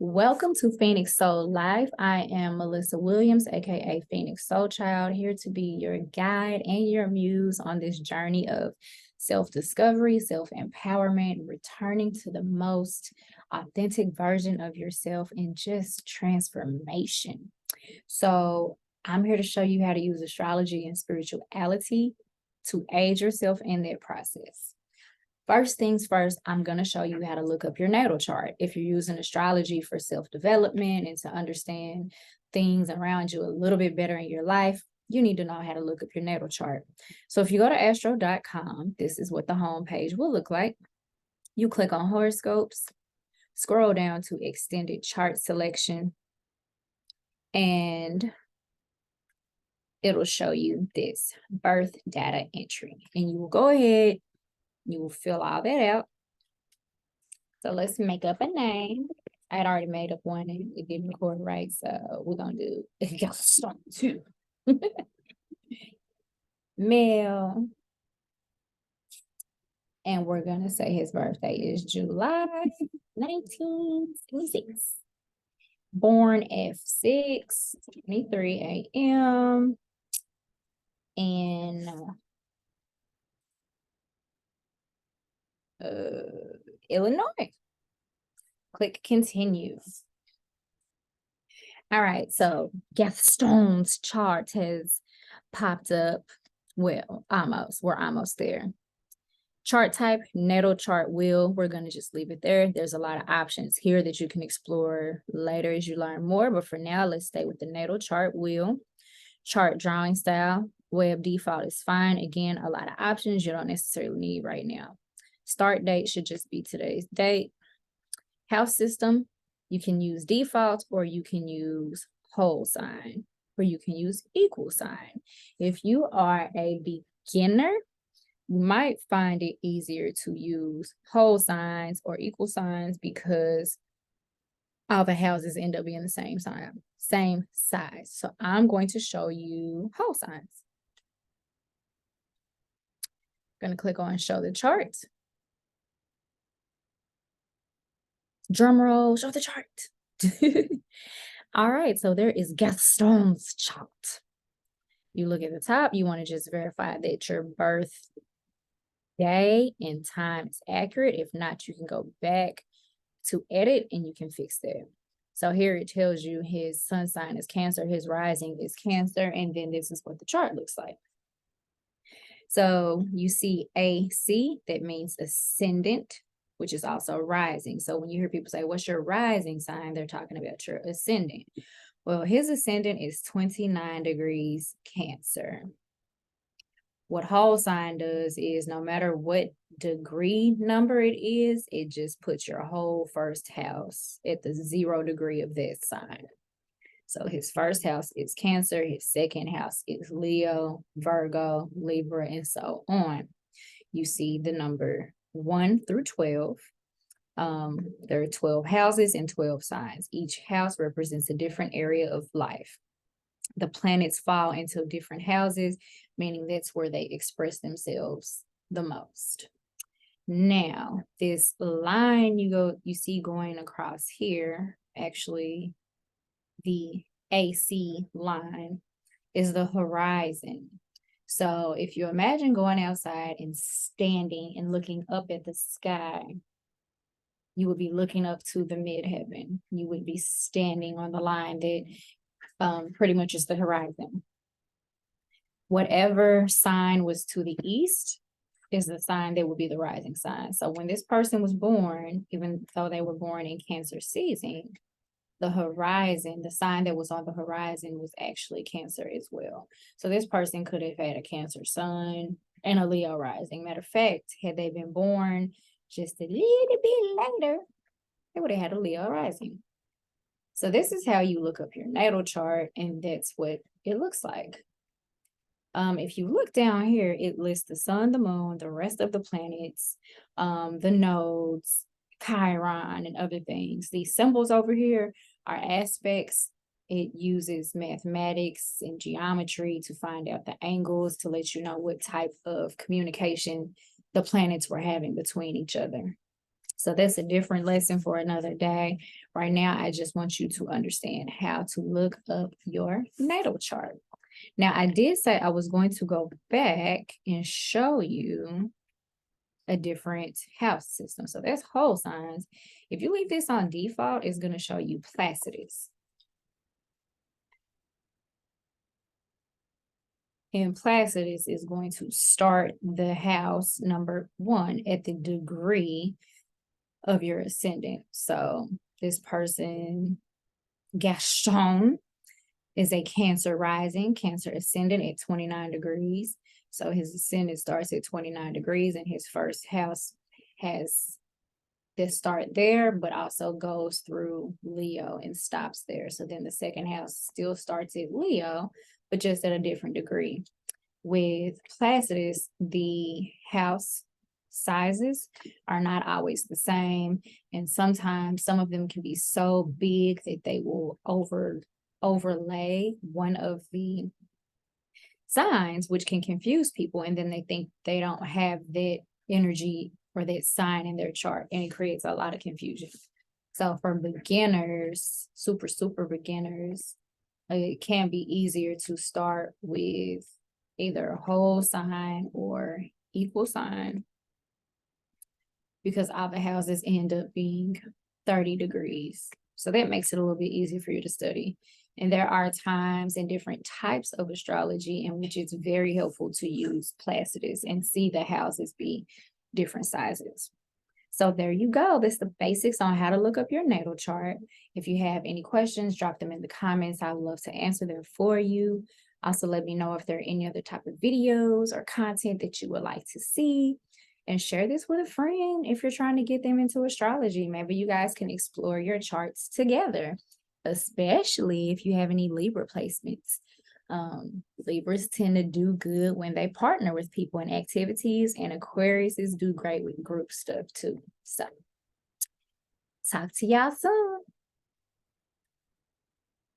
Welcome to Phoenix Soul Life. I am Melissa Williams, aka Phoenix Soul Child, here to be your guide and your muse on this journey of self-discovery, self-empowerment, returning to the most authentic version of yourself, and just transformation. So I'm here to show you how to use astrology and spirituality to aid yourself in that process. First things first, I'm going to show you how to look up your natal chart. If you're using astrology for self-development and to understand things around you a little bit better in your life, you need to know how to look up your natal chart. So if you go to astro.com, this is what the home page will look like. You click on horoscopes, scroll down to extended chart selection, and it'll show you this birth data entry. And you will go ahead, you will fill all that out. So let's make up a name. I had already made up one and it didn't record right. So we're going to do Gaston too. Male. And we're going to say his birthday is July 1976. Born F6:23 a.m. in Illinois. Click continue. All right, so Gaston's chart has popped up. Well, almost. We're almost there. Chart type, natal chart wheel. We're going to just leave it there. There's a lot of options here that you can explore later as you learn more. But for now, let's stay with the natal chart wheel. Chart drawing style, web default is fine. Again, a lot of options you don't necessarily need right now. Start date should just be today's date. House system, you can use default or you can use whole sign or you can use equal sign. If you are a beginner, you might find it easier to use whole signs or equal signs because all the houses end up being the same sign, same size. So I'm going to show you whole signs. I'm going to click on show the chart. Drum roll, show the chart. All right, so there is Gaston's chart. You look at the top, you want to just verify that your birth day and time is accurate. If not, you can go back to edit and you can fix that. So here it tells you his sun sign is Cancer, his rising is Cancer, and then this is what the chart looks like. So you see AC, that means ascendant, which is also rising. So when you hear people say, what's your rising sign? They're talking about your ascendant. Well, his ascendant is 29 degrees Cancer. What whole sign does is no matter what degree number it is, it just puts your whole first house at the 0 degree of that sign. So his first house is Cancer, his second house is Leo, Virgo, Libra, and so on. You see the number 1 through 12. There are 12 houses and 12 signs. Each house represents a different area of life. The planets fall into different houses, meaning that's where they express themselves the most. Now, this line you see going across here, actually the AC line is the horizon. So if you imagine going outside and standing and looking up at the sky, you would be looking up to the midheaven. You would be standing on the line that pretty much is the horizon. Whatever sign was to the east is the sign that would be the rising sign. So when this person was born, even though they were born in Cancer season, the horizon, the sign that was on the horizon was actually Cancer as well. So this person could have had a Cancer sun and a Leo rising. Matter of fact, had they been born just a little bit later, they would have had a Leo rising. So this is how you look up your natal chart, and that's what it looks like. If you look down here, it lists the sun, the moon, the rest of the planets, the nodes, Chiron, and other things. These symbols over here are aspects. It uses mathematics and geometry to find out the angles to let you know what type of communication the planets were having between each other. So that's a different lesson for another day. Right now, I just want you to understand how to look up your natal chart. Now, I did say I was going to go back and show you a different house system. So that's whole signs. If you leave this on default, it's going to show you Placidus. And Placidus is going to start the house number 1 at the degree of your ascendant. So this person, Gaston, is a Cancer rising, Cancer ascendant at 29 degrees. So his ascendant starts at 29 degrees, and his first house has this start there, but also goes through Leo and stops there. So then the second house still starts at Leo, but just at a different degree. With Placidus, the house sizes are not always the same, and sometimes some of them can be so big that they will overlay one of the signs, which can confuse people, and then they think they don't have that energy or that sign in their chart, and it creates a lot of confusion. So for beginners, super beginners, it can be easier to start with either a whole sign or equal sign, because all the houses end up being 30 degrees. So that makes it a little bit easier for you to study. And there are times and different types of astrology in which it's very helpful to use Placidus and see the houses be different sizes. So there you go. That's the basics on how to look up your natal chart. If you have any questions, drop them in the comments. I would love to answer them for you. Also, let me know if there are any other type of videos or content that you would like to see. And share this with a friend if you're trying to get them into astrology. Maybe you guys can explore your charts together, especially if you have any Libra placements. Libras tend to do good when they partner with people in activities, and Aquariuses do great with group stuff too. So talk to y'all soon.